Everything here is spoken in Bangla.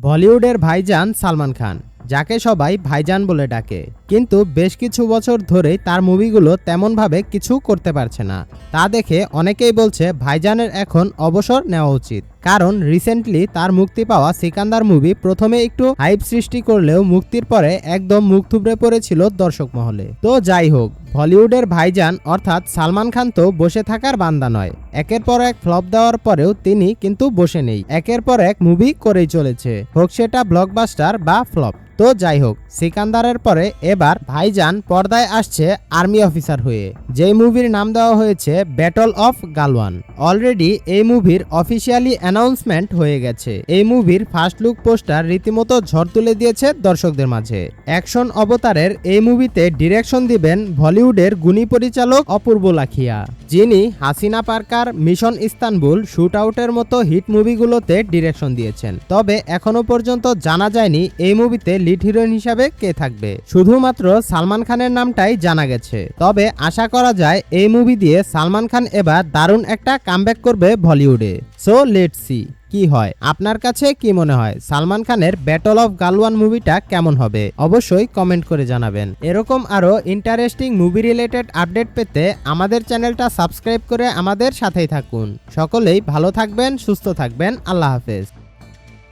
বলিউডের ভাইজান সালমান খান, যাকে সবাই ভাইজান বলে ডাকে, কিন্তু বেশ কিছু বছর ধরেই তার মুভিগুলো তেমনভাবে কিছু করতে পারছে না। তা দেখে অনেকেই বলছে ভাইজানের এখন অবসর নেওয়া উচিত। কারণ রিসেন্টলি তার মুক্তি পাওয়া সিকান্দার মুভি প্রথমে একটু হাইপ সৃষ্টি করলেও মুক্তির পরে একদম মুখ থুবড়ে পড়েছিল দর্শক মহলে। তো যাই হোক, বলিউডের ভাইজান অর্থাৎ সালমান খান তো বসে থাকার বান্দা নয়। একের পর এক ফ্লপ দেওয়ার পরেও তিনি কিন্তু বসে নেই, একের পর এক মুভি করেই চলেছে, হোক সেটা ব্লকবাস্টার বা ফ্লপ। তো যাই হোক, সিকান্দারের পরে এবার ভাইজান পর্দায় আসছে আর্মি অফিসার হয়ে, যেই মুভির নাম দেওয়া হয়েছে ব্যাটল অফ গালওয়ান। অলরেডি এই মুভির অফিসিয়ালি অ্যানাউন্সমেন্ট হয়ে গেছে। এই মুভির ফার্স্ট লুক পোস্টার রীতিমতো ঝড় তুলে দিয়েছে দর্শকদের মাঝে। অ্যাকশন অবতারের এই মুভিতে ডিরেকশন দিবেন বলিউডের গুণী পরিচালক অপূর্ব লাখিয়া, যিনি Hasina Parker, mission Istanbul, shoot আউটের মতো হিট মুভিগুলোতে ডিরেকশন দিয়েছেন। তবে এখনো পর্যন্ত জানা যায়নি এই মুভিতে লিড হিরোইন হিসাবে কে থাকবে। শুধুমাত্র সালমান খানের নামটাই জানা গেছে। তবে আশা করা যায় এই মুভি দিয়ে সালমান খান এবার দারুণ একটা কামব্যাক করবে বলিউডে। সো লেটস সি কি হয়। আপনার কাছে কি মনে হয় সালমান খানের ব্যাটল অফ গালওয়ান মুভিটা কেমন হবে? অবশ্যই কমেন্ট করে জানাবেন। এরকম আরো ইন্টারেস্টিং মুভি রিলেটেড আপডেট পেতে আমাদের চ্যানেলটা সাবস্ক্রাইব করে আমাদের সাথেই থাকুন। সকলেই ভালো থাকবেন, সুস্থ থাকবেন। আল্লাহ হাফেজ।